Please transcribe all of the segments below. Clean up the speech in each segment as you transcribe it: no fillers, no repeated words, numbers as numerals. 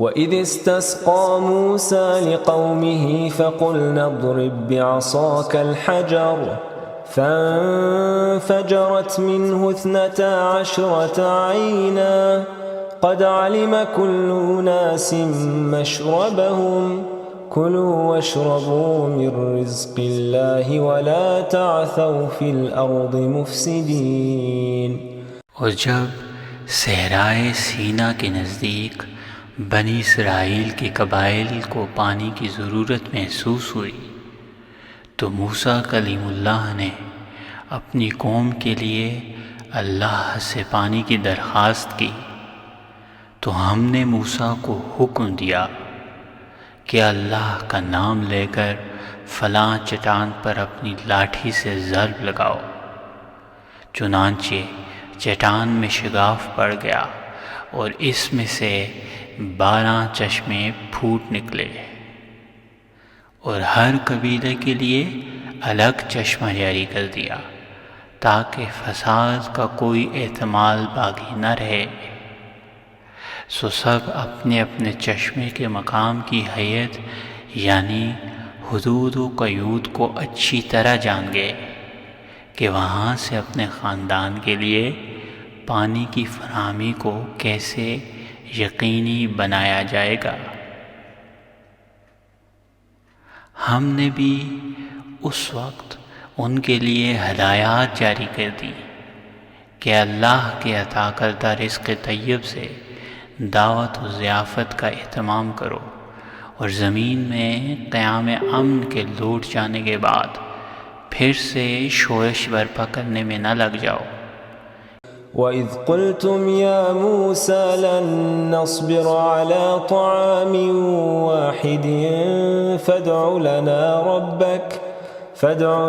وَإِذِ اسْتَسْقَى مُوسَى لِقَوْمِهِ فَقُلْنَا اضْرِب بِّعَصَاكَ الْحَجَرَ فَانفَجَرَتْ مِنْهُ 12 عَيْنًا قَدْ عَلِمَ كُلُّ أُنَاسٍ مَّشْرَبَهُمْ كُلُوا وَاشْرَبُوا مِن رِّزْقِ اللَّهِ وَلَا تَعْثَوْا فِي الْأَرْضِ مُفْسِدِينَ۔ اور جب صحرائے سینا کے نزدیک بنی اسرائیل کے قبائل کو پانی کی ضرورت محسوس ہوئی تو موسیٰ کلیم اللہ نے اپنی قوم کے لیے اللہ سے پانی کی درخواست کی، تو ہم نے موسیٰ کو حکم دیا کہ اللہ کا نام لے کر فلاں چٹان پر اپنی لاٹھی سے ضرب لگاؤ۔ چنانچہ چٹان میں شگاف پڑ گیا اور اس میں سے 12 چشمے پھوٹ نکلے، اور ہر قبیلے کے لیے الگ چشمہ جاری کر دیا تاکہ فساد کا کوئی احتمال باقی نہ رہے۔ سو سب اپنے اپنے چشمے کے مقام کی حیت یعنی حدود و قیود کو اچھی طرح جان گئے کہ وہاں سے اپنے خاندان کے لیے پانی کی فراہمی کو کیسے یقینی بنایا جائے گا۔ ہم نے بھی اس وقت ان کے لیے ہدایات جاری کر دی کہ اللہ کے عطا کردہ رزق طیب سے دعوت و ضیافت کا اہتمام کرو، اور زمین میں قیام امن کے لوٹ جانے کے بعد پھر سے شورش برپا کرنے میں نہ لگ جاؤ۔ وَإِذْ قُلْتُمْ يَا مُوسَى لَن نَّصْبِرَ عَلَىٰ طَعَامٍ وَاحِدٍ فَادْعُ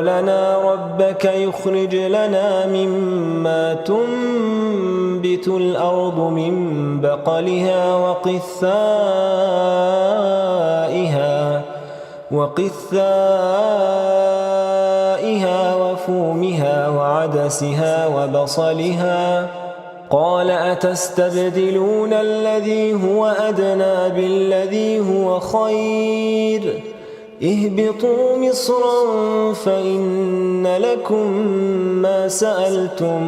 لَنَا رَبَّكَ يُخْرِجْ لَنَا مِمَّا تُنبِتُ الْأَرْضُ مِن بَقَلِهَا وَقِثَّائِهَا وَفُومِهَا وَعَدَسِهَا وَبَصَلِهَا قَالَ أَتَسْتَبْدِلُونَ الَّذِي هُوَ أَدْنَىٰ بِالَّذِي هُوَ خَيْرٌ اهْبِطُوا مِصْرًا فَإِنَّ لَكُم مَّا سَأَلْتُمْ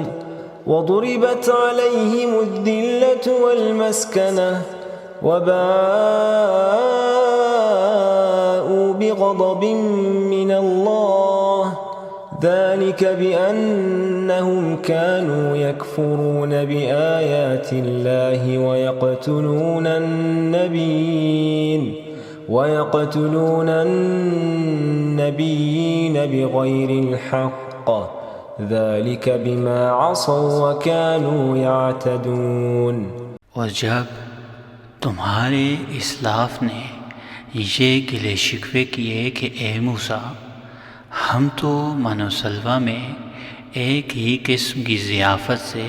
وَضُرِبَتْ عَلَيْهِمُ الذِّلَّةُ وَالْمَسْكَنَةُ وَبَاءُوا بِغَضَبٍ مِّنَ اللَّهِ ذَلِكَ بِأَنَّهُمْ كَانُوا يَكْفُرُونَ بِآيَاتِ اللَّهِ وَيَقْتُلُونَ النَّبِيِّينَ بِغَيْرِ الْحَقِّ ذَلِكَ بِمَا عَصَوا وَكَانُوا يَعْتَدُونَ۔ اور جب تمہارے اسلاف نے یہ گلے شکوے کیے کہ اے موسیٰ، ہم تو من و سلوہ میں ایک ہی قسم کی ضیافت سے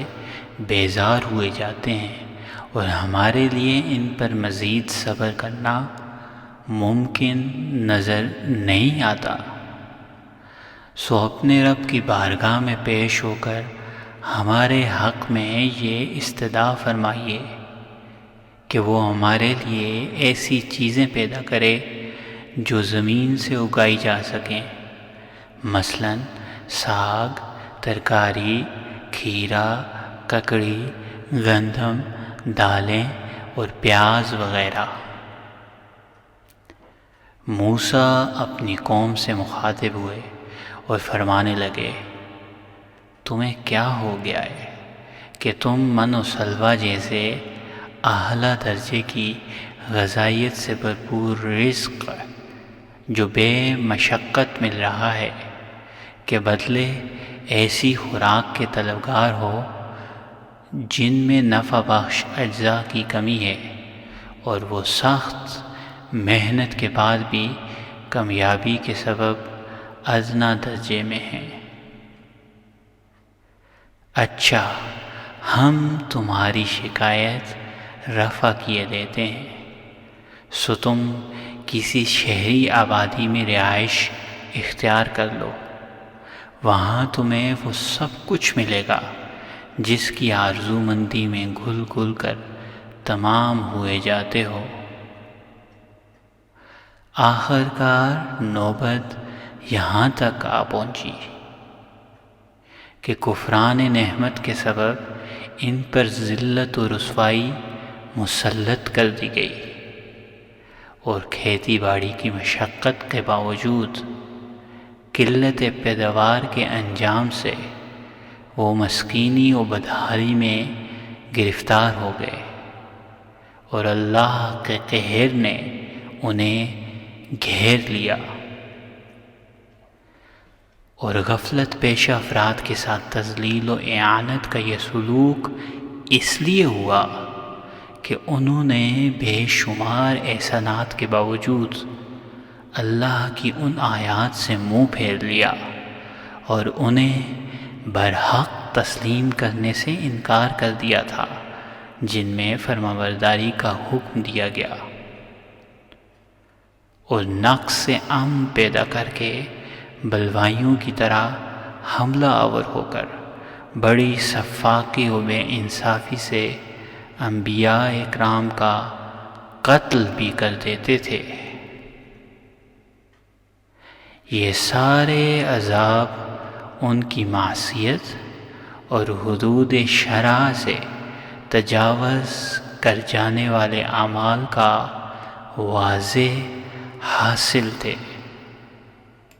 بیزار ہوئے جاتے ہیں اور ہمارے لیے ان پر مزید صبر کرنا ممکن نظر نہیں آتا، سو اپنے رب کی بارگاہ میں پیش ہو کر ہمارے حق میں یہ استدعا فرمائیے کہ وہ ہمارے لیے ایسی چیزیں پیدا کرے جو زمین سے اگائی جا سکیں، مثلاً ساگ، ترکاری، کھیرا، ککڑی، گندم، دالیں اور پیاز وغیرہ۔ موسیٰ اپنی قوم سے مخاطب ہوئے اور فرمانے لگے، تمہیں کیا ہو گیا ہے کہ تم من و سلوہ جیسے اعلیٰ درجے کی غذائیت سے بھرپور رزق جو بے مشقت مل رہا ہے کے بدلے ایسی خوراک کے طلبگار ہو جن میں نفع بخش اجزاء کی کمی ہے اور وہ سخت محنت کے بعد بھی کامیابی کے سبب ادنیٰ درجے میں ہیں۔ اچھا، ہم تمہاری شکایت رفع کیے دیتے ہیں، سو تم کسی شہری آبادی میں رہائش اختیار کر لو، وہاں تمہیں وہ سب کچھ ملے گا جس کی آرزو مندی میں گھل گھل کر تمام ہوئے جاتے ہو۔ آخر کار نوبت یہاں تک آ پہنچی کہ کفران نعمت کے سبب ان پر ذلت و رسوائی مسلط کر دی گئی، اور کھیتی باڑی کی مشقت کے باوجود قلت پیداوار کے انجام سے وہ مسکینی و بدحالی میں گرفتار ہو گئے، اور اللہ کے قہر نے انہیں گھیر لیا۔ اور غفلت پیشہ افراد کے ساتھ تذلیل و اعانت کا یہ سلوک اس لیے ہوا کہ انہوں نے بے شمار احسانات کے باوجود اللہ کی ان آیات سے منہ پھیر لیا اور انہیں برحق تسلیم کرنے سے انکار کر دیا تھا جن میں فرمانبرداری کا حکم دیا گیا، اور نقص سے امن پیدا کر کے بلوائیوں کی طرح حملہ آور ہو کر بڑی سفاکی و بے انصافی سے انبیاء اکرام کا قتل بھی کر دیتے تھے۔ یہ سارے عذاب ان کی معصیت اور حدود شرع سے تجاوز کر جانے والے اعمال کا واضح حاصل تھے۔